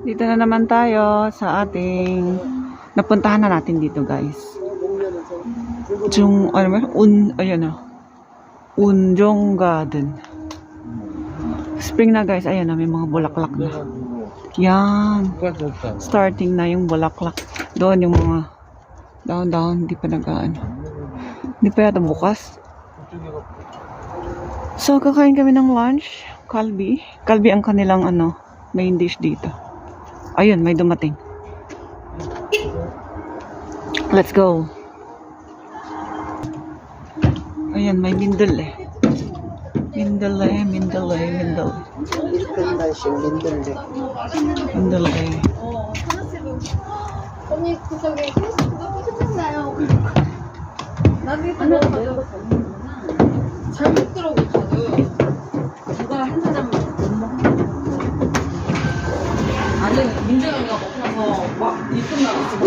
Dito na naman tayo sa ating napuntahan na natin dito, guys. Ano ba? Ayan na. Unjong Garden. Spring na, guys. Ayan na, may mga bulaklak na. Yan. Starting na yung bulaklak. Doon yung mga daon-daon. Hindi pa nagaan. Hindi pa yata bukas. So, kakain kami ng lunch. Kalbi. Kalbi ang kanilang main dish dito. Ayun, may dumating. Let's go. Ayan, may mindel eh. Mindel. Mindel eh. 언니 저기 페이스북도 보셨잖아요. 나중에 또 잘 먹더라고 다들. 누가 한 사람 못 먹는 아니 민정이가 먹고 나서 막 이쁜 나왔어.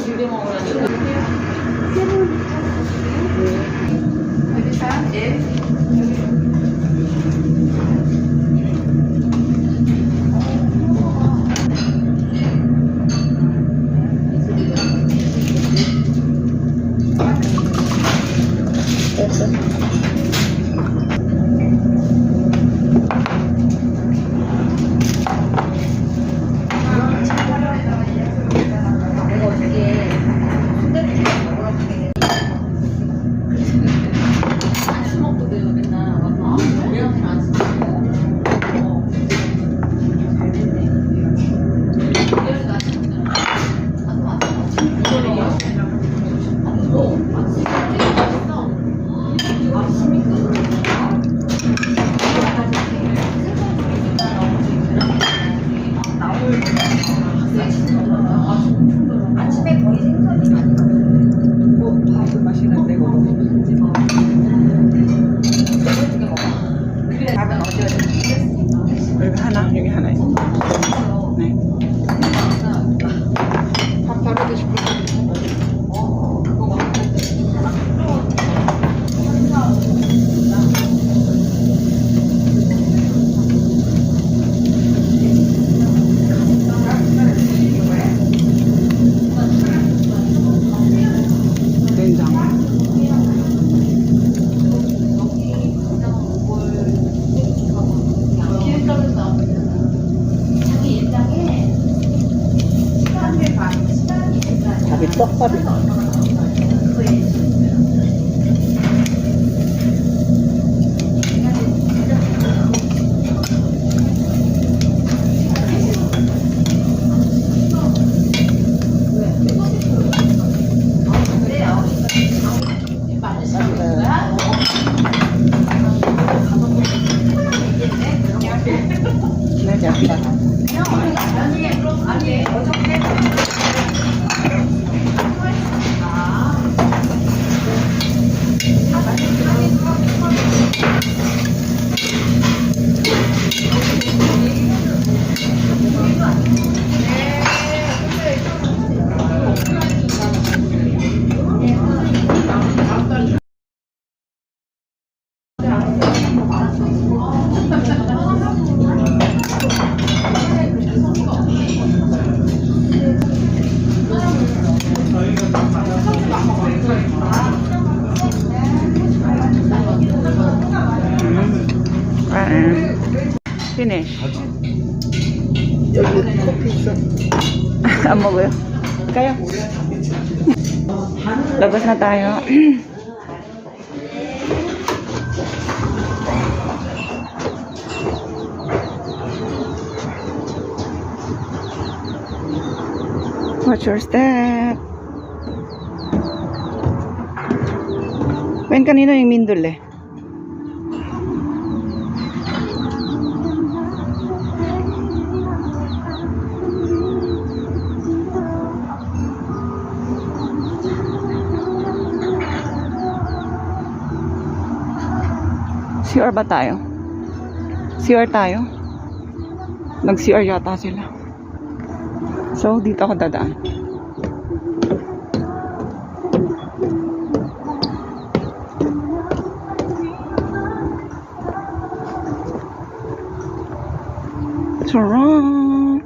비벼 먹으라니. 여기 사람 아침에 거의 생선이 많이 먹어요. 밥을 마시는데 그래 밥은 어디 여기 하나, 여기 하나 있어. 네. 밥 바로 드시고 떡밥이 Finish. 여기 커피 있어. Ang 먹어요. Kayo. Labas na tayo. Watch your step. Wen, kanino yung mindol eh? CR ba tayo? CR tayo? Nag-CR yata sila. So, dito ako dadaan. Sarap!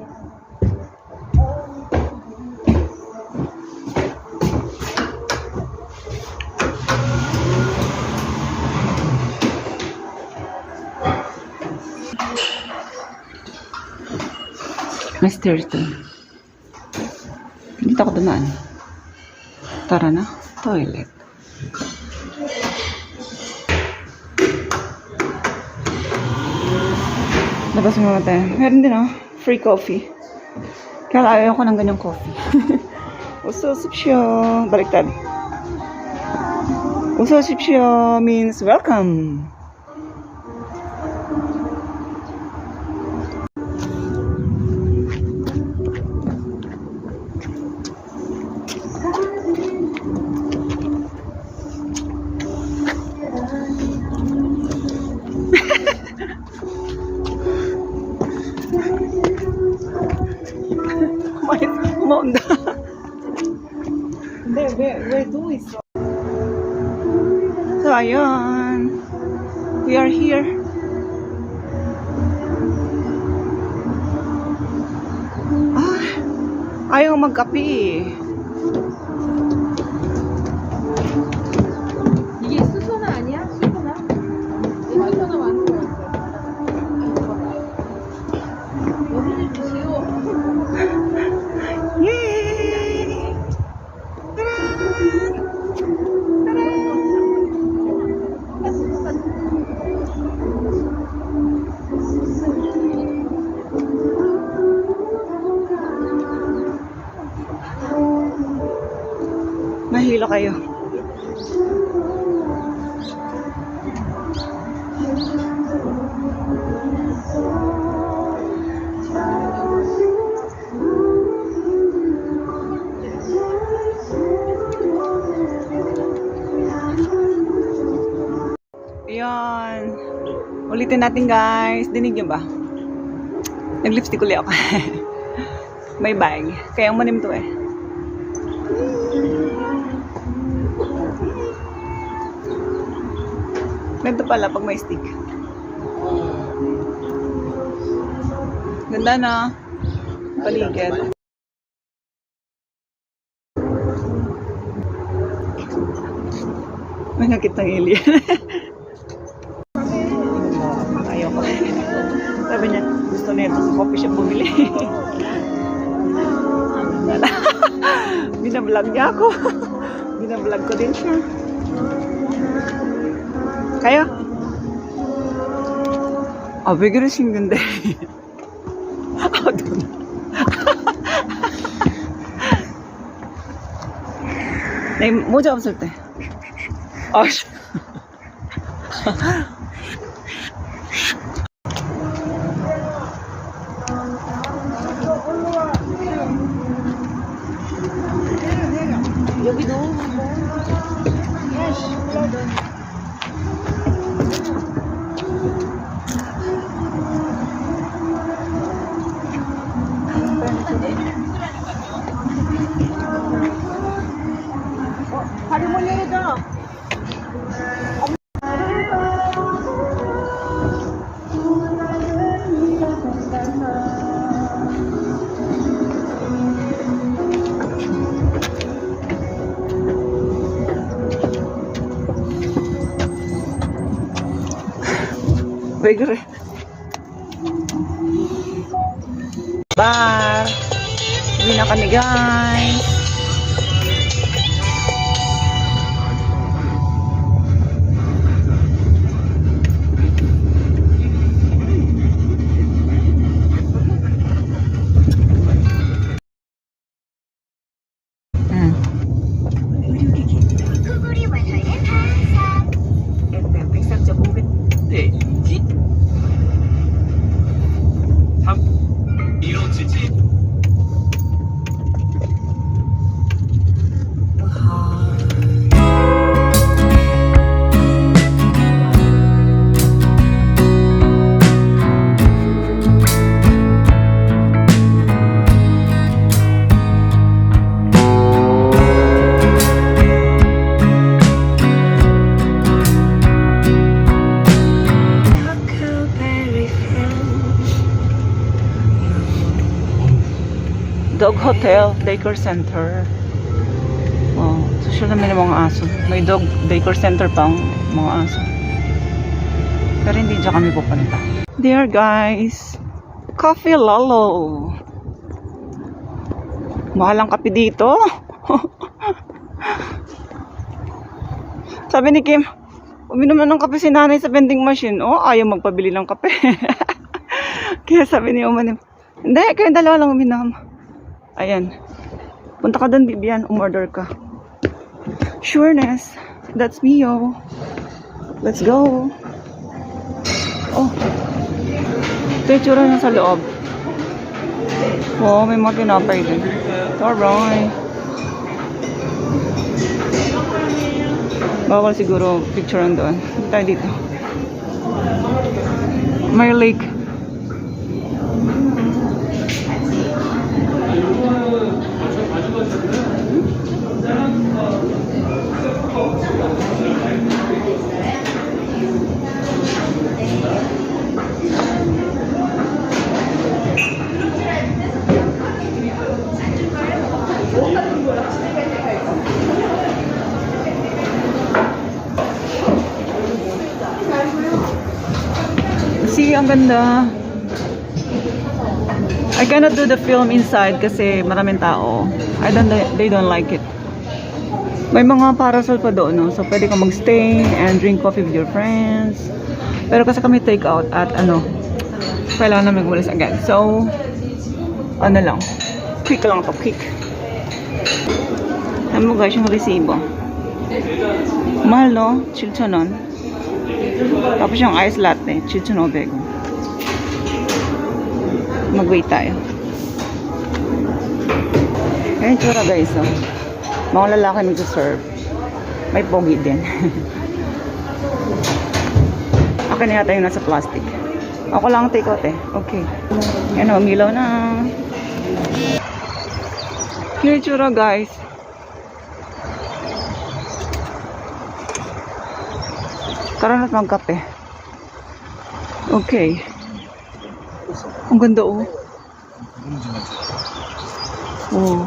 Mas 30. Dito ako dumaan. Tara na. Toilet. Labas mo tayo. Meron din free coffee. Kaya ayaw ko ng ganyang coffee. Usosipsyo. Baliktad. Usosipsyo means welcome. Umaunda. Hindi, we're doing so. So, ayun. We are here. Ayaw magkape. 이게 수소나 아니야? 수소나? 수소나 많은 거 같아. 여기는 주세요. Yay! Mahilo kayo. Ayan. Ulitin natin guys. Dinig niyo ba? Nag-lipstick ulit ako. May bag. Kaya umanim to eh. Ganito pala pag may stick. Ganda na. Paligid. May nakit ng alien. Ayaw ko. Sabi niya, gusto na ito sa coffee shop bumili. Binablog niya ako. Binablog ko din siya. Kayo? 왜 그러신 건데? 내 모자 없을 때. 아씨. 여기도. 다리 못 내려줘. 왜 그래? Bar. Uwi na kami guys. Dog hotel, daycare center. Oh, social naman yung mga aso. May dog daycare center pa ang mga aso. Pero hindi dyan kami pupunta. There guys, Coffee Lolo. Mahal ang kape dito. Sabi ni Kim, uminom na ng kape si nanay sa vending machine. Oh, ayaw magpabili ng kape. Kaya sabi ni Umanim, hindi, kayong dalawa lang uminom. Ayan. Punta ka doon, Bibian. Umorder ka. Sureness. That's me, yo. Let's go. Oh. Ito yung tsura niya sa loob. Oh, may mga tinapay din. Alright. Bawal siguro picturean doon. Dito tayo dito. May lake. See, ang ganda. I cannot do the film inside kasi maraming tao. They don't like it. May mga parasol pa doon, no? So pwede ka magstay and drink coffee with your friends. Pero kasi kami take out at kailangan namin gumalis agad. So, lang. Quick lang to, quick. Alam mo guys, yung resibo. Mahal, no? Chilchonon. Tapos yung ice latte, Chichonobeg. Mag-wait tayo. Ayan tsura guys, oh. Mga lalaki nag-serve. May pogi din. Akin na yata yung nasa plastic. Ako lang take out eh. Okay. Ayan o, umilaw na. Ayan tsura guys. Tara na't magkape. Okay. Ang ganda oh. Oh.